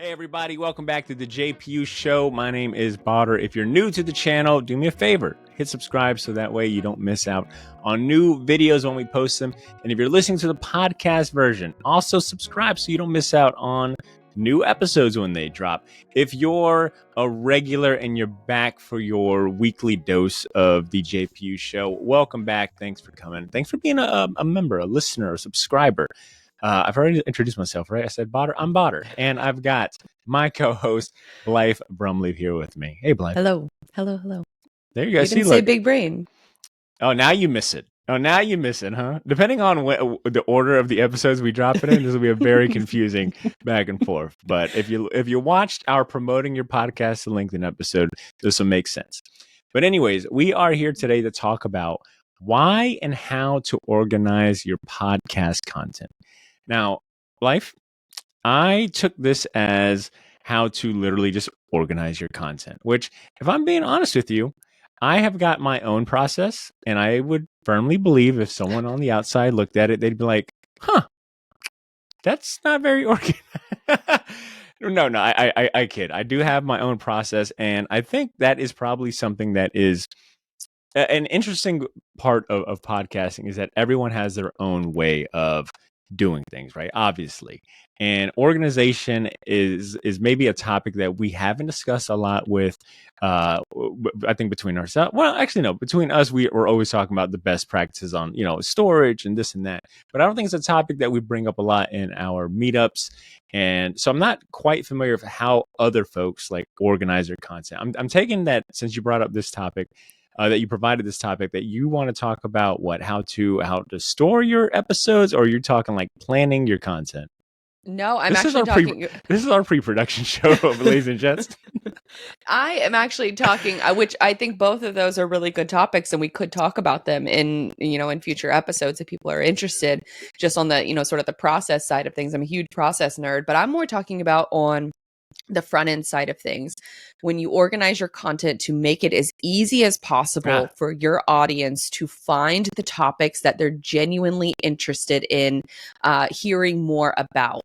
Hey everybody, welcome back to the JPU show. My name is Botter. If you're new to the channel, do me a favor, hit subscribe so that way you don't miss out on new videos when we post them. And if you're listening to the podcast version, also subscribe so you don't miss out on new episodes when they drop. If you're a regular and you're back for your weekly dose of the JPU show, welcome back. Thanks for coming. Thanks for being a member, a listener, a subscriber. I've already introduced myself, right? I said Botter. I'm Botter. And I've got my co-host, Blythe Brumley, here with me. Hey, Blythe. Hello. There you go. You didn't say big brain. Oh, now you miss it. Huh? Depending on the order of the episodes we drop it in, this will be a very confusing back and forth. But if you watched our Promoting Your Podcast to LinkedIn episode, this will make sense. But anyways, we are here today to talk about why and how to organize your podcast content. Now, Life, I took this as how to literally just organize your content, which, if I'm being honest with you, I have got my own process, and I would firmly believe if someone on the outside looked at it, they'd be like, huh, that's not very organized. No, I kid. I do have my own process, and I think that is probably something that is an interesting part of podcasting is that everyone has their own way of doing things, right? Obviously. And organization is maybe a topic that we haven't discussed a lot with I think between ourselves. Well, actually no, between us we're always talking about the best practices on, storage and this and that. But I don't think it's a topic that we bring up a lot in our meetups. And so I'm not quite familiar with how other folks like organize their content. I'm taking that since you brought up this topic, that you provided this topic, that you want to talk about how to store your episodes, or you're talking like planning your content? No, I'm actually talking. This is our pre-production show, ladies and gents. I am actually talking, which I think both of those are really good topics, and we could talk about them in future episodes if people are interested. Just on the sort of the process side of things. I'm a huge process nerd, but I'm more talking about on the front end side of things, when you organize your content to make it as easy as possible for your audience to find the topics that they're genuinely interested in hearing more about.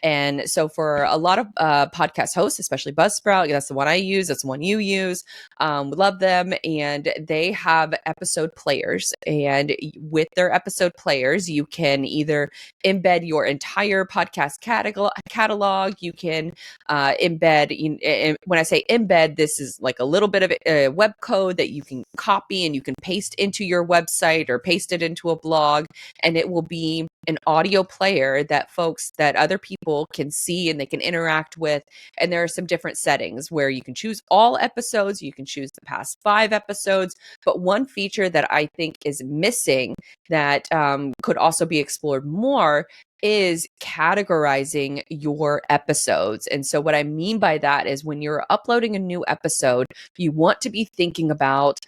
And so for a lot of podcast hosts, especially Buzzsprout, that's the one I use, that's the one you use, we love them. And they have episode players. And with their episode players, you can either embed your entire podcast catalog. You can embed, when I say embed, this is like a little bit of web code that you can copy and you can paste into your website or paste it into a blog, and it will be an audio player that other people can see and they can interact with. And there are some different settings where you can choose all episodes, you can choose the past 5 episodes. But one feature that I think is missing that could also be explored more is categorizing your episodes. And so what I mean by that is when you're uploading a new episode, you want to be thinking about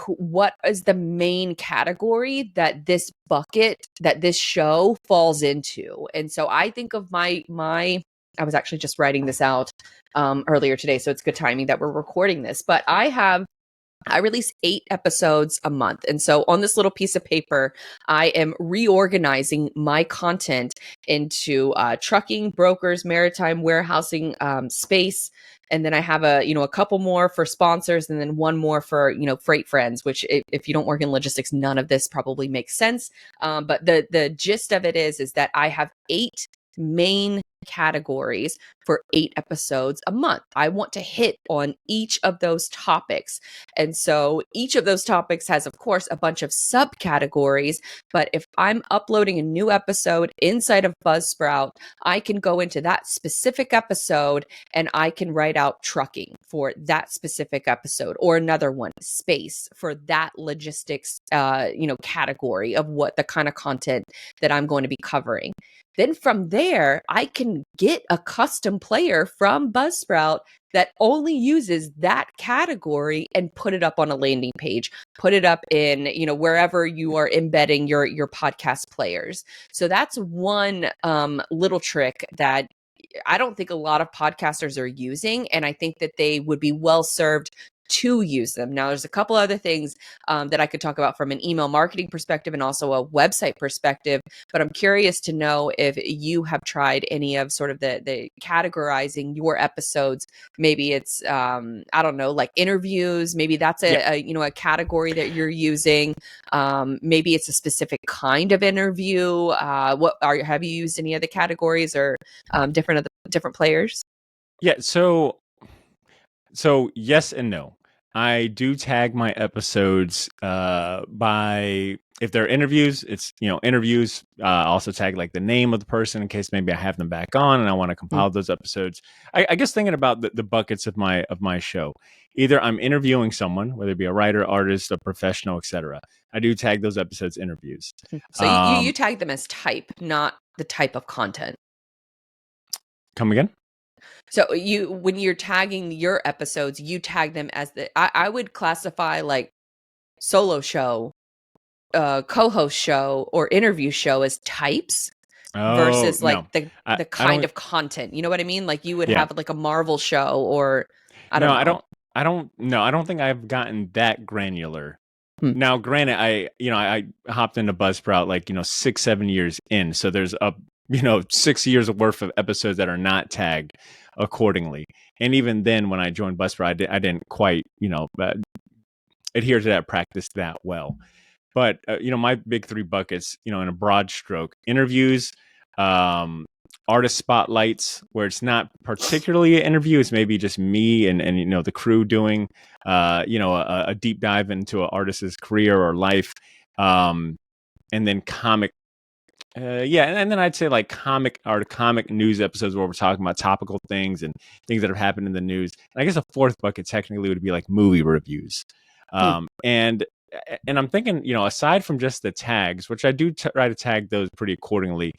what is the main category that this show falls into. And so I think of my I was actually just writing this out earlier today, so it's good timing that we're recording this, but I release 8 episodes a month. And so on this little piece of paper, I am reorganizing my content into trucking, brokers, maritime, warehousing, space. And then I have a couple more for sponsors, and then one more for, freight friends, which if you don't work in logistics, none of this probably makes sense. But the gist of it is that I have 8 main categories for 8 episodes a month. I want to hit on each of those topics. And so each of those topics has, of course, a bunch of subcategories. But if I'm uploading a new episode inside of Buzzsprout, I can go into that specific episode and I can write out trucking for that specific episode, or another one, space, for that logistics, category of what the kind of content that I'm going to be covering. Then from there, I can get a custom player from Buzzsprout that only uses that category and put it up on a landing page, put it up in, wherever you are embedding your podcast players. So that's one little trick that I don't think a lot of podcasters are using. And I think that they would be well served to use them. Now, there's a couple other things that I could talk about from an email marketing perspective and also a website perspective, but I'm curious to know if you have tried any of sort of the categorizing your episodes. Maybe it's I don't know, like interviews. Maybe that's a category that you're using. Maybe it's a specific kind of interview. Have you used any other categories or different players? Yeah, so yes and no. I do tag my episodes by, if they're interviews, it's interviews. I also tag like the name of the person in case maybe I have them back on and I want to compile those episodes. I guess thinking about the buckets of my show, either I'm interviewing someone, whether it be a writer, artist, a professional, etc. I do tag those episodes interviews. So you tag them as type, not the type of content. Come again? So when you're tagging your episodes, you tag them as I would classify like solo show, co-host show, or interview show as types versus like no. the kind of content. You know what I mean? Like you would have like a Marvel show or I don't know. I don't think I've gotten that granular. Now, granted, I hopped into Buzzsprout like 6-7 years in, so there's 6 years worth of episodes that are not tagged accordingly. And even then, when I joined Buzzsprout, I didn't quite adhere to that practice that well. But my big three buckets, in a broad stroke: interviews, artist spotlights, where it's not particularly an interview, it's maybe just me and the crew doing a deep dive into an artist's career or life, and then comic. And then I'd say like comic news episodes where we're talking about topical things and things that have happened in the news. And I guess a fourth bucket technically would be like movie reviews. And I'm thinking, aside from just the tags, which I do try to tag those pretty accordingly,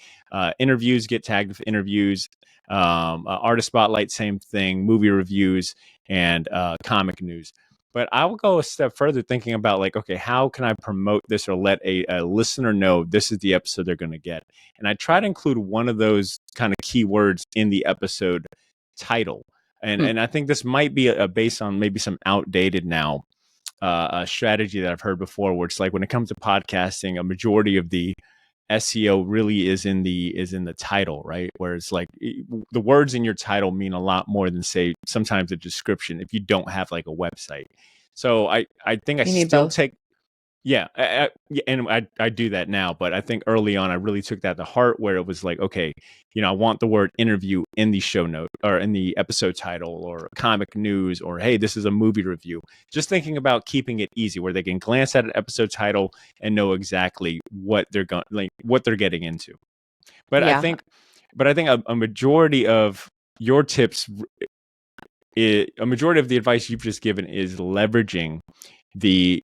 interviews get tagged with interviews, artist spotlight, same thing, movie reviews, and comic news. But I will go a step further thinking about like, okay, how can I promote this or let a listener know this is the episode they're going to get? And I try to include one of those kind of keywords in the episode title. And I think this might be based on maybe some outdated now a strategy that I've heard before, where it's like when it comes to podcasting, a majority of the SEO really is in the title, right? Where it's like the words in your title mean a lot more than say sometimes a description if you don't have like a website. So I think I still take and I do that now, but I think early on I really took that to heart, where it was like, okay, I want the word interview in the show note or in the episode title or comic news, or hey, this is a movie review. Just thinking about keeping it easy where they can glance at an episode title and know exactly what they're getting into. But I think a majority of your tips, a majority of the advice you've just given is leveraging the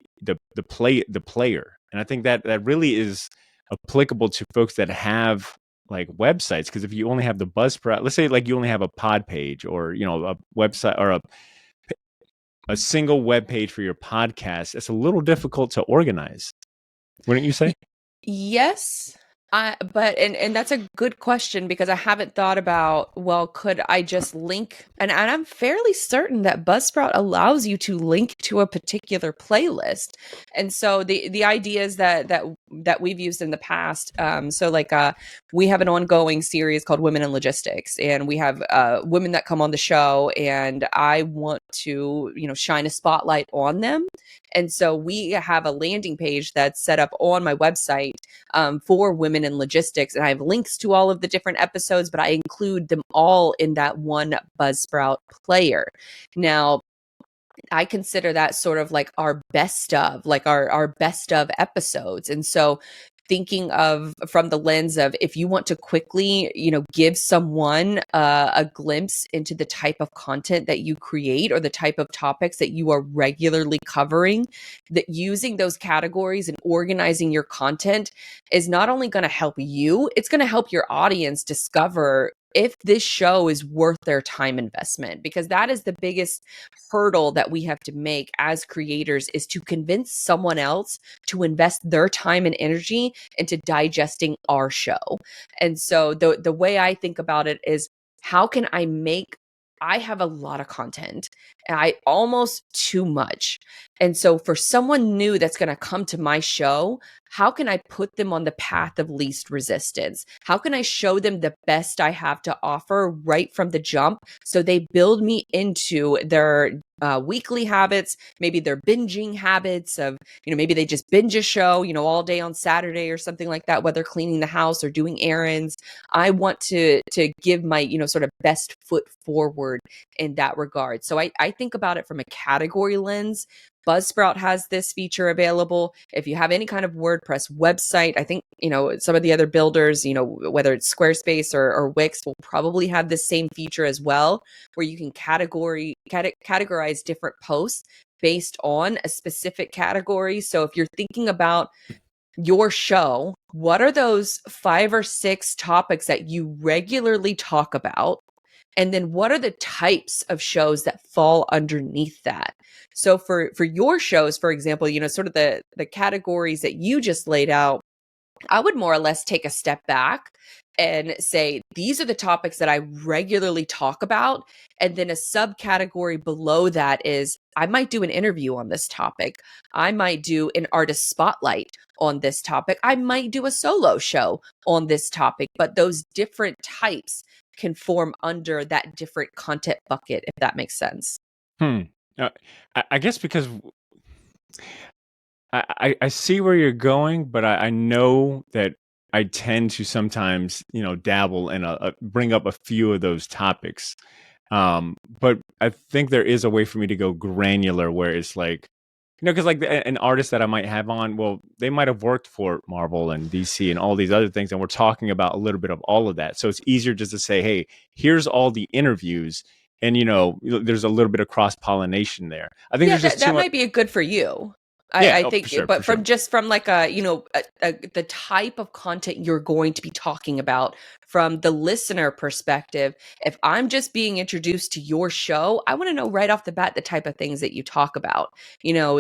player, and I think that really is applicable to folks that have like websites, because if you only have the Buzzsprout, let's say like you only have a pod page or a website or a single web page for your podcast, it's a little difficult to organize, wouldn't you say? Yes. But that's a good question, because I haven't thought about, well, could I just link? And I'm fairly certain that Buzzsprout allows you to link to a particular playlist. And so the ideas that we've used in the past, so like we have an ongoing series called Women in Logistics, and we have women that come on the show, and I want to shine a spotlight on them. And so we have a landing page that's set up on my website for Women in Logistics. And I have links to all of the different episodes, but I include them all in that one Buzzsprout player. Now, I consider that sort of like our best of, episodes. And so thinking of from the lens of, if you want to quickly, give someone a glimpse into the type of content that you create or the type of topics that you are regularly covering, that using those categories and organizing your content is not only going to help you, it's going to help your audience discover if this show is worth their time investment, because that is the biggest hurdle that we have to make as creators, is to convince someone else to invest their time and energy into digesting our show. And so the way I think about it is, how can I make I have a lot of content, and I almost too much. And so for someone new that's going to come to my show, how can I put them on the path of least resistance? How can I show them the best I have to offer right from the jump so they build me into their weekly habits, maybe their binging habits of, maybe they just binge a show, all day on Saturday or something like that, whether cleaning the house or doing errands. I want to give my, sort of best foot forward in that regard. So I think about it from a category lens. Buzzsprout has this feature available. If you have any kind of WordPress website, I think, some of the other builders, whether it's Squarespace or Wix, will probably have this same feature as well, where you can categorize different posts based on a specific category. So if you're thinking about your show, what are those 5 or 6 topics that you regularly talk about? And then what are the types of shows that fall underneath that? So for your shows, for example, sort of the categories that you just laid out, I would more or less take a step back and say, these are the topics that I regularly talk about. And then a subcategory below that is, I might do an interview on this topic. I might do an artist spotlight on this topic. I might do a solo show on this topic, but those different types can form under that different content bucket, if that makes sense. I guess because I see where you're going, but I know that I tend to sometimes, dabble and bring up a few of those topics. But I think there is a way for me to go granular where it's like, because like an artist that I might have on, well, they might have worked for Marvel and DC and all these other things, and we're talking about a little bit of all of that. So it's easier just to say, hey, here's all the interviews, and there's a little bit of cross pollination there. I think there's just that too much. might be good for you. Yeah, I think, for sure, but for from sure. like the type of content you're going to be talking about from the listener perspective, if I'm just being introduced to your show, I want to know right off the bat the type of things that you talk about,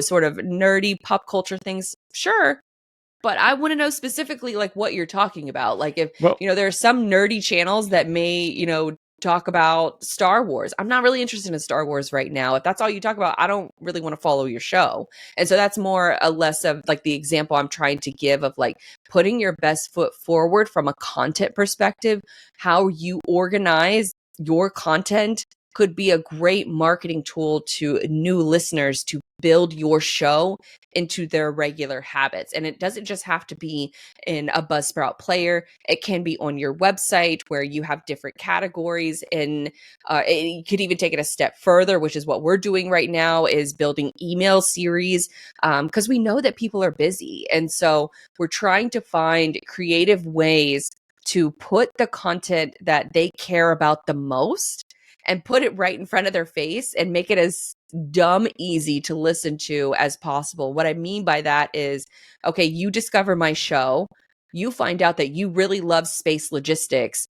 sort of nerdy pop culture things. Sure. But I want to know specifically like what you're talking about. Like if, Well, there are some nerdy channels that may, talk about Star Wars. I'm not really interested in Star Wars right now. If that's all you talk about, I don't really want to follow your show. And so that's more or less of like the example I'm trying to give of like putting your best foot forward from a content perspective. How you organize your content could be a great marketing tool to new listeners to build your show into their regular habits. And it doesn't just have to be in a Buzzsprout player. It can be on your website where you have different categories. And you could even take it a step further, which is what we're doing right now, is building email series, because we know that people are busy. And so we're trying to find creative ways to put the content that they care about the most and put it right in front of their face and make it as dumb easy to listen to as possible. What I mean by that is, okay, you discover my show, you find out that you really love space logistics.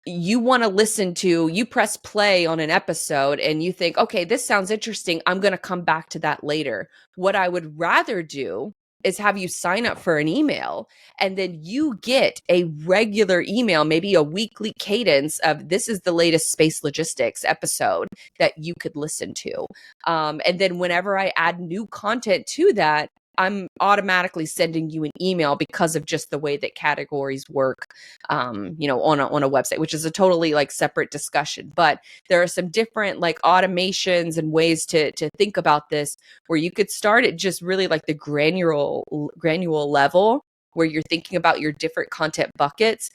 You want to listen to, you press play on an episode and you think, okay, this sounds interesting. I'm going to come back to that later. What I would rather do is have you sign up for an email, and then you get a regular email, maybe a weekly cadence of, this is the latest space logistics episode that you could listen to. And then whenever I add new content to that, I'm automatically sending you an email because of just the way that categories work, on a website, which is a totally like separate discussion. But there are some different like automations and ways to think about this, where you could start at just really like the granular level, where you're thinking about your different content buckets,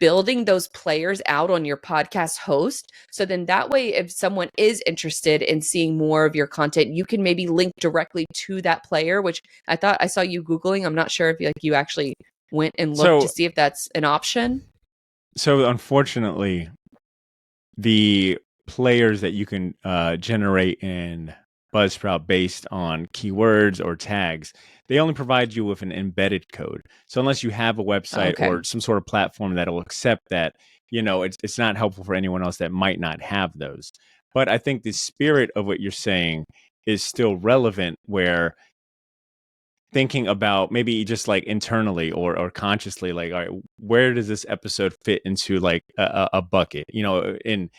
building those players out on your podcast host. So then that way, if someone is interested in seeing more of your content, you can maybe link directly to that player, which I thought I saw you Googling. I'm not sure if you actually went and looked to see if that's an option. So unfortunately, the players that you can generate in Buzzsprout based on keywords or tags, they only provide you with an embedded code. So unless you have a website or some sort of platform that will accept that, it's not helpful for anyone else that might not have those. But I think the spirit of what you're saying is still relevant, where thinking about maybe just like internally or consciously, like, all right, where does this episode fit into like a bucket, in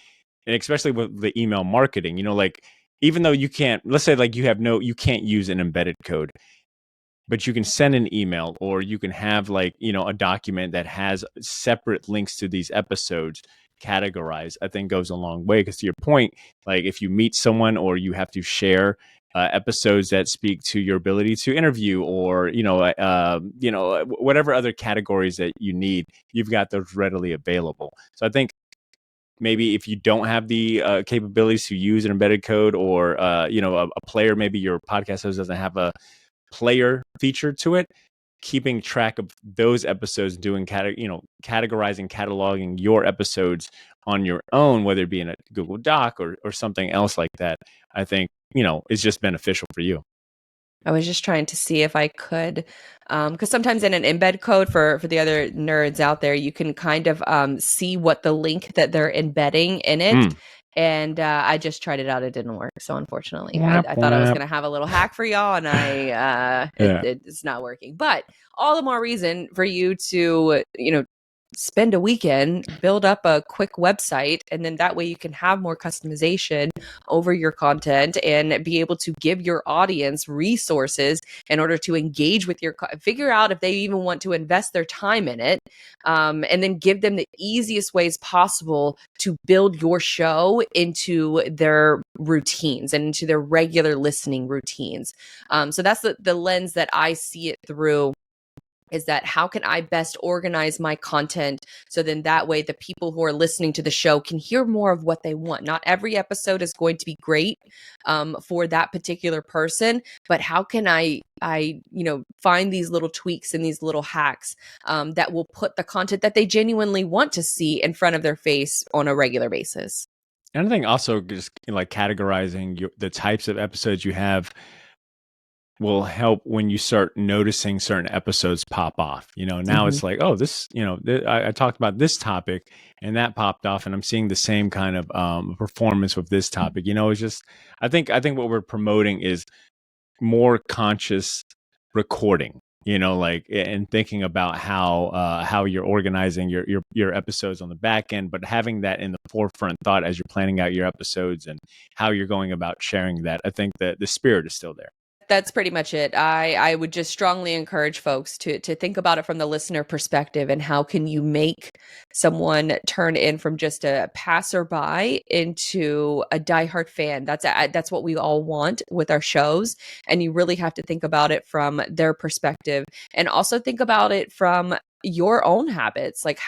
and especially with the email marketing, like even though you can't, let's say like you can't use an embedded code, but you can send an email or you can have like, a document that has separate links to these episodes categorized, I think goes a long way. Because to your point, like if you meet someone or you have to share episodes that speak to your ability to interview or, whatever other categories that you need, you've got those readily available. So I think maybe if you don't have the capabilities to use an embedded code or, a player, maybe your podcast host doesn't have a player feature to it, keeping track of those episodes, doing categorizing, cataloging your episodes on your own, whether it be in a Google Doc or something else like that, I think, is just beneficial for you. I was just trying to see if I could, because sometimes in an embed code for the other nerds out there, you can kind of see what the link that they're embedding in it. And I just tried it out; it didn't work. So unfortunately, I thought I was going to have a little hack for y'all, and it's not working. But all the more reason for you to spend a weekend, build up a quick website, and then that way you can have more customization over your content and be able to give your audience resources in order to engage with your figure out if they even want to invest their time in it, and then give them the easiest ways possible to build your show into their routines and into their regular listening routines. So that's the lens that I see it through, is that how can I best organize my content so then that way the people who are listening to the show can hear more of what they want. Not every episode is going to be great for that particular person, but how can I find these little tweaks and these little hacks that will put the content that they genuinely want to see in front of their face on a regular basis. And I think also just like categorizing the types of episodes you have will help when you start noticing certain episodes pop off. Now it's like, oh, this, I talked about this topic and that popped off, and I'm seeing the same kind of performance with this topic. It's just, I think what we're promoting is more conscious recording. Like, and thinking about how you're organizing your episodes on the back end, but having that in the forefront thought as you're planning out your episodes and how you're going about sharing that. I think that the spirit is still there. That's pretty much it. I would just strongly encourage folks to think about it from the listener perspective, and how can you make someone turn in from just a passerby into a diehard fan. That's what we all want with our shows, and you really have to think about it from their perspective, and also think about it from your own habits, like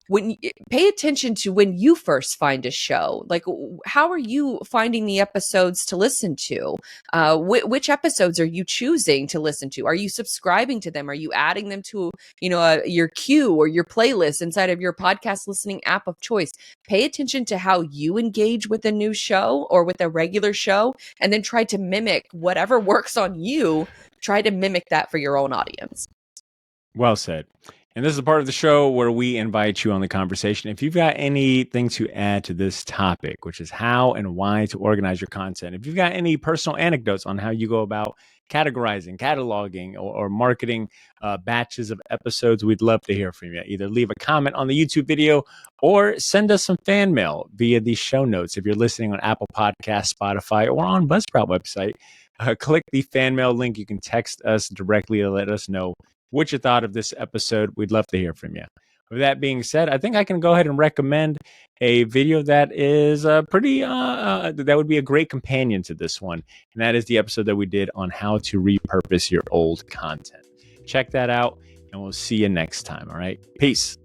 when you pay attention to when you first find a show, like how are you finding the episodes to listen to? Which episodes are you choosing to listen to? Are you subscribing to them? Are you adding them to, your queue or your playlist inside of your podcast listening app of choice? Pay attention to how you engage with a new show or with a regular show, and then try to mimic whatever works on you. Try to mimic that for your own audience. Well said. And this is a part of the show where we invite you on the conversation. If you've got anything to add to this topic, which is how and why to organize your content, if you've got any personal anecdotes on how you go about categorizing, cataloging, or marketing batches of episodes, we'd love to hear from you. Either leave a comment on the YouTube video or send us some fan mail via the show notes. If you're listening on Apple Podcasts, Spotify, or on Buzzsprout website, click the fan mail link. You can text us directly to let us know what you thought of this episode. We'd love to hear from you. With that being said, I think I can go ahead and recommend a video that is that would be a great companion to this one. And that is the episode that we did on how to repurpose your old content. Check that out, and we'll see you next time. All right. Peace.